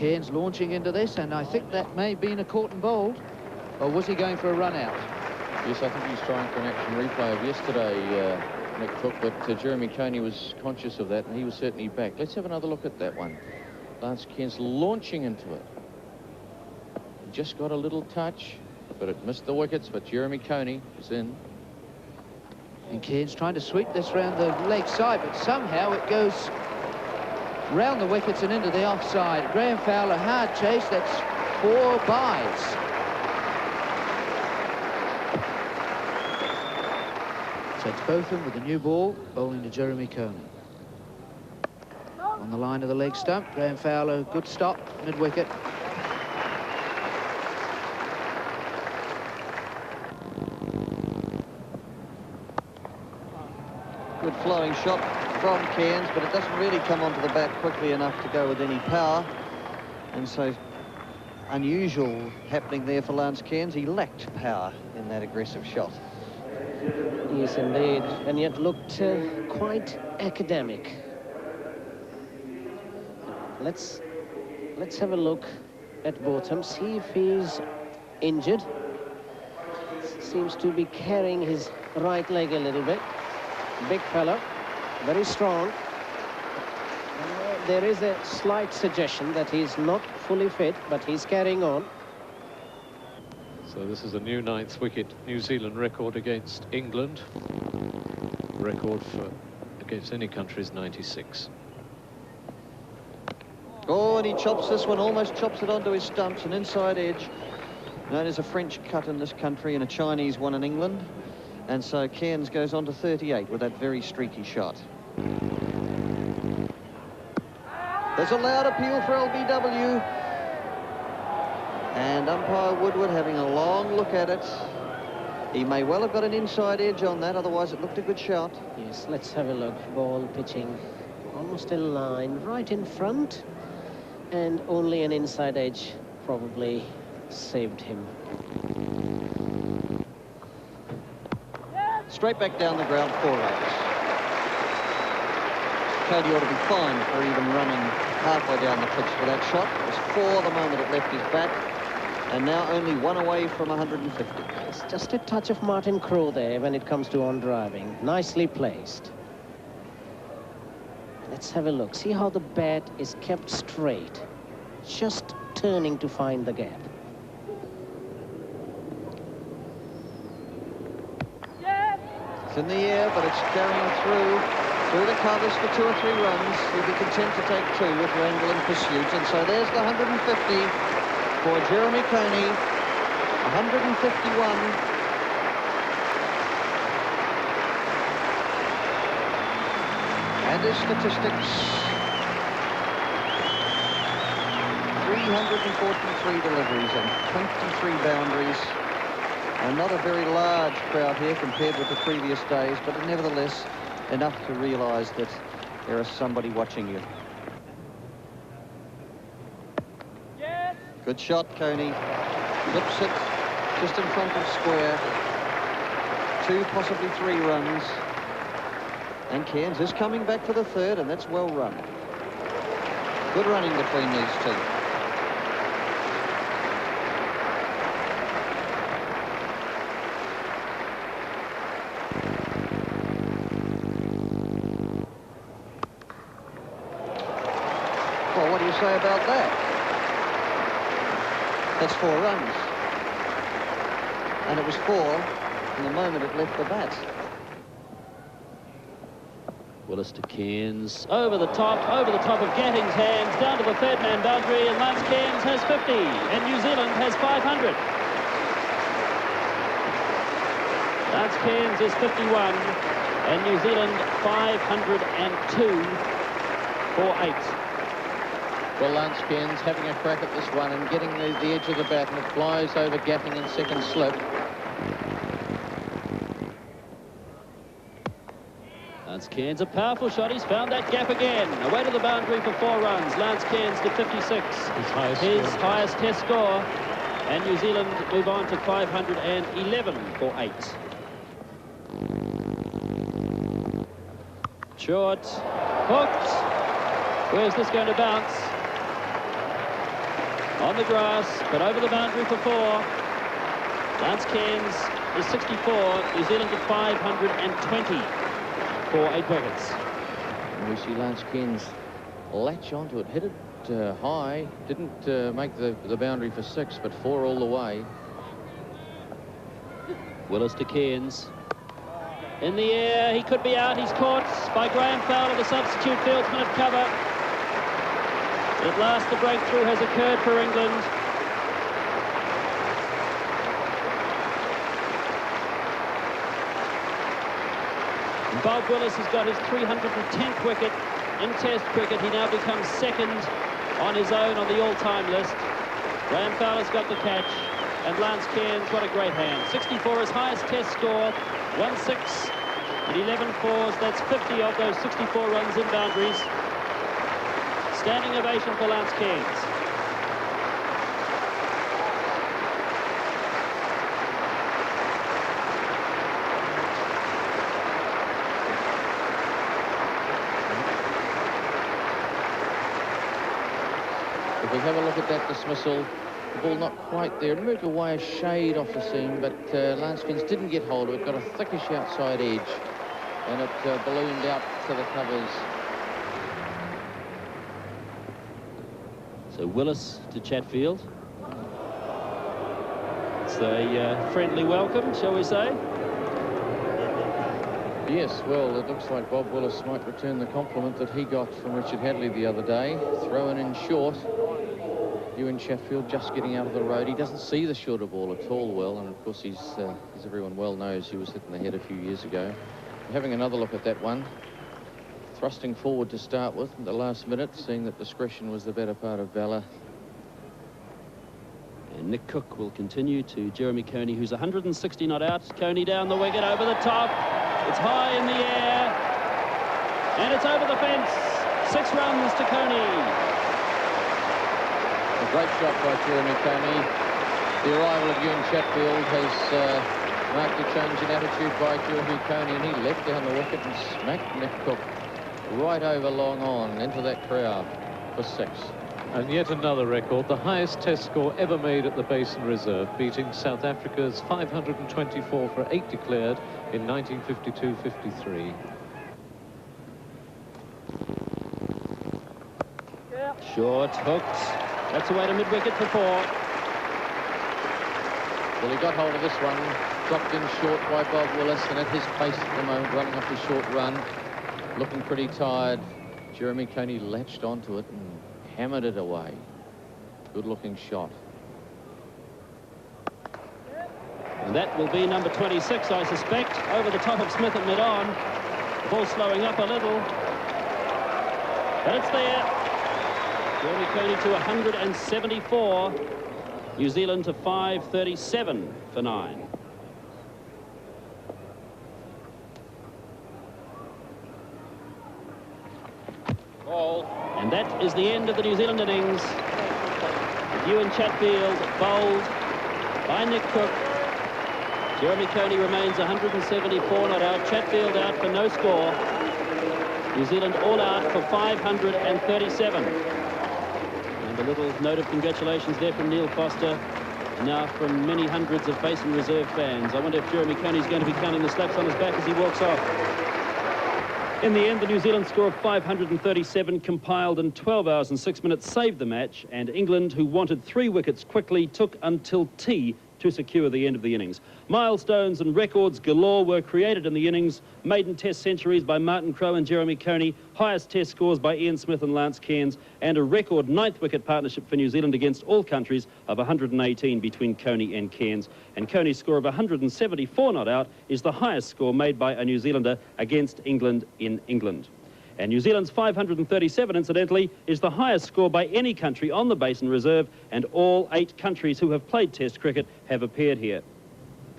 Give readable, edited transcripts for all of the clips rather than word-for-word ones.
Cairns launching into this, and I think that may have been a caught and bowled. Or was he going for a run out? Yes, I think he's trying for an action replay of yesterday, Nick Cook, but Jeremy Coney was conscious of that, and he was certainly back. Let's have another look at that one. Lance Cairns launching into it. Just got a little touch, but it missed the wickets, but Jeremy Coney is in. And Cairns trying to sweep this round the leg side, but somehow it goes round the wickets and into the offside. Graham Fowler, hard chase, that's 4 byes. So it's Botham with the new ball, bowling to Jeremy Coney. On the line of the leg stump, Graham Fowler, good stop, mid-wicket. Good flowing shot from Cairns, but it doesn't really come onto the bat quickly enough to go with any power. And so, unusual happening there for Lance Cairns. He lacked power in that aggressive shot. Yes, indeed, and yet looked quite academic. Let's have a look at Botham, see if he's injured. Seems to be carrying his right leg a little bit. Big fellow, very strong. There is a slight suggestion that he's not fully fit, but he's carrying on. So this is a new 9th wicket New Zealand record against England. Record for against any country is 96. Oh, and he chops this one, almost chops it onto his stumps, an inside edge, known as a French cut in this country and a Chinese one in England. And so Cairns goes on to 38 with that very streaky shot. There's a loud appeal for LBW. And umpire Woodward having a long look at it. He may well have got an inside edge on that, otherwise it looked a good shot. Yes, let's have a look. Ball pitching almost in line, right in front. And only an inside edge probably saved him. Straight back down the ground, 4 runs. Cody ought to be fined for even running halfway down the pitch for that shot. It was 4 the moment it left his bat, and now only 1 away from 150. It's just a touch of Martin Crowe there when it comes to on driving. Nicely placed. Let's have a look. See how the bat is kept straight, just turning to find the gap. It's in the air, but it's carrying through the covers for 2 or 3 runs. He'll be content to take 2 with Randall in pursuit. And so there's the 150 for Jeremy Coney. 151. And his statistics. 343 deliveries and 23 boundaries. And not a very large crowd here compared with the previous days, but nevertheless enough to realise that there is somebody watching you. Yes. Good shot, Coney. Flips it just in front of square. 2, possibly 3 runs. And Cairns is coming back for the 3rd, and that's well run. Good running between these 2. Well, what do you say about that? That's 4 runs. And it was 4 from the moment it left the bat. Willis to Cairns, over the top of Gatting's hands, down to the 3rd man boundary, and Lance Cairns has 50, and New Zealand has 500. Lance Cairns is 51, and New Zealand 502 for 8. Well, Lance Cairns having a crack at this one and getting the edge of the bat, and it flies over Gatting in second slip. Lance Cairns, a powerful shot. He's found that gap again. Away to the boundary for 4 runs. Lance Cairns to 56. His highest test score. And New Zealand move on to 511 for 8. Short. Hooked. Where's this going to bounce? On the grass, but over the boundary for 4. Lance Cairns is 64. New Zealand at 520 for 8 wickets. And we see Lance Cairns latch onto it, hit it high, didn't make the boundary for 6, but 4 all the way. Willis to Cairns. In the air, he could be out. He's caught by Graham Fowler, the substitute fieldsman at cover. At last, the breakthrough has occurred for England. Bob Willis has got his 310th wicket in Test cricket. He now becomes second on his own on the all-time list. Graham Fowler's got the catch, and Lance Cairns, what a great hand. 64, his highest Test score, 1-6 and 11 fours. That's 50 of those 64 runs in boundaries. Standing ovation for Lance Cairns. If we have a look at that dismissal, the ball not quite there. It moved away a shade off the seam, but Lance Cairns didn't get hold of it. Got a thickish outside edge, and it ballooned out to the covers. So Willis to Chatfield. It's a friendly welcome, shall we say? Yes, well, it looks like Bob Willis might return the compliment that he got from Richard Hadley the other day. Thrown in short. Ewan Chatfield just getting out of the road. He doesn't see the shorter ball at all well, and of course he's, as everyone well knows, he was hit in the head a few years ago. Having another look at that one. Thrusting forward to start with in the last minute, seeing that discretion was the better part of valour. And Nick Cook will continue to Jeremy Coney, who's 160 not out. Coney down the wicket, over the top. It's high in the air. And it's over the fence. 6 runs to Coney. A great shot by Jeremy Coney. The arrival of Ewan Chatfield has marked a change in attitude by Jeremy Coney, and he left down the wicket and smacked Nick Cook right over long on into that crowd for 6. And yet another record, the highest Test score ever made at the Basin Reserve, beating South Africa's 524 for 8 declared in 1952-53. Short, hooked. That's away to mid-wicket for 4. Well, he got hold of this one, dropped in short by Bob Willis, and at his pace at the moment, running off his short run, looking pretty tired. Jeremy Coney latched onto it and hammered it away. Good-looking shot. And that will be number 26, I suspect, over the top of Smith at mid-on. The ball slowing up a little. But it's there. Jeremy Coney to 174. New Zealand to 537 for 9. Ball. And that is the end of the New Zealand innings. Ewan Chatfield bowled by Nick Cook. Jeremy Coney remains 174 not out. Chatfield out for no score. New Zealand all out for 537. And a little note of congratulations there from Neil Foster. Now from many hundreds of Basin Reserve fans. I wonder if Jeremy Coney's going to be counting the slaps on his back as he walks off. In the end, the New Zealand score of 537 compiled in 12 hours and 6 minutes saved the match, and England, who wanted 3 wickets quickly, took until tea to secure the end of the innings. Milestones and records galore were created in the innings. Maiden Test centuries by Martin Crowe and Jeremy Coney, highest Test scores by Ian Smith and Lance Cairns, and a record 9th wicket partnership for New Zealand against all countries of 118 between Coney and Cairns. And Coney's score of 174 not out is the highest score made by a New Zealander against England in England. And New Zealand's 537, incidentally, is the highest score by any country on the Basin Reserve, and all 8 countries who have played Test cricket have appeared here.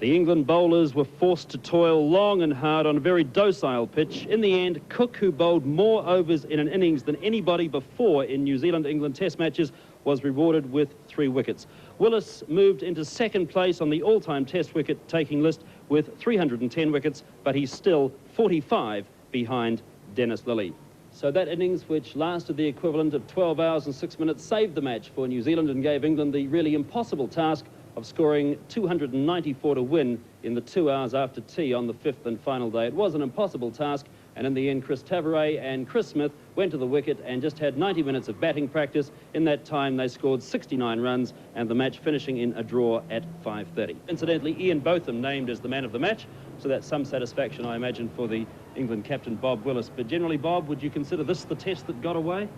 The England bowlers were forced to toil long and hard on a very docile pitch. In the end, Cook, who bowled more overs in an innings than anybody before in New Zealand-England Test matches, was rewarded with 3 wickets. Willis moved into second place on the all-time Test wicket-taking list with 310 wickets, but he's still 45 behind Dennis Lilly. So that innings, which lasted the equivalent of 12 hours and 6 minutes, saved the match for New Zealand and gave England the really impossible task of scoring 294 to win in the 2 hours after tea on the 5th and final day. It was an impossible task, and in the end, Chris Tavares and Chris Smith went to the wicket and just had 90 minutes of batting practice. In that time, they scored 69 runs, and the match finishing in a draw at 5:30. Incidentally, Ian Botham named as the man of the match, so that's some satisfaction, I imagine, for the England captain, Bob Willis. But generally, Bob, would you consider this the test that got away?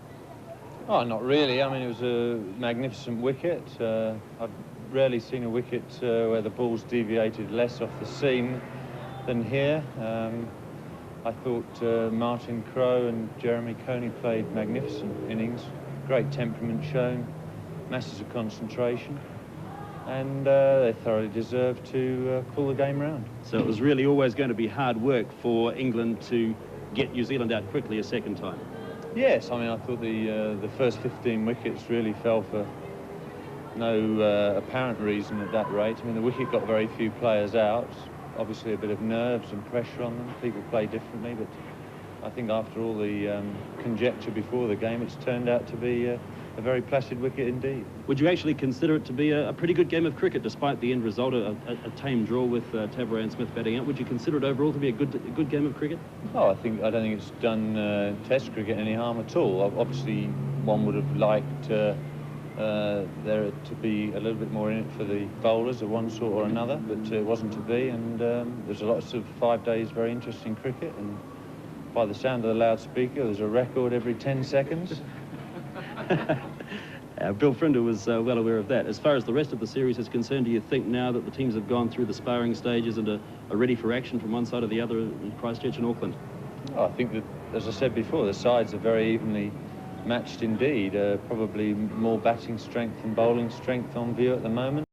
Oh, not really. I mean, it was a magnificent wicket. I've rarely seen a wicket where the ball's deviated less off the seam than here. I thought Martin Crowe and Jeremy Coney played magnificent innings. Great temperament shown, masses of concentration, and they thoroughly deserved to pull the game round. So it was really always going to be hard work for England to get New Zealand out quickly a second time. Yes, I mean, I thought the first 15 wickets really fell for no apparent reason at that rate. I mean, the wicket got very few players out. Obviously a bit of nerves and pressure on them. People play differently, but I think after all the conjecture before the game, it's turned out to be a very placid wicket indeed. Would you actually consider it to be a pretty good game of cricket, despite the end result, a tame draw with Tavares and Smith batting out? Would you consider it overall to be a good game of cricket? Oh, I don't think it's done Test cricket any harm at all. Obviously, one would have liked there to be a little bit more in it for the bowlers of one sort or another, but it wasn't to be, and there's lots of 5 days very interesting cricket, and by the sound of the loudspeaker, there's a record every 10 seconds. Bill Frinder was well aware of that. As far as the rest of the series is concerned, do you think now that the teams have gone through the sparring stages and are ready for action from one side or the other in Christchurch and Auckland? Oh, I think that, as I said before, the sides are very evenly matched indeed. Probably more batting strength and bowling strength on view at the moment.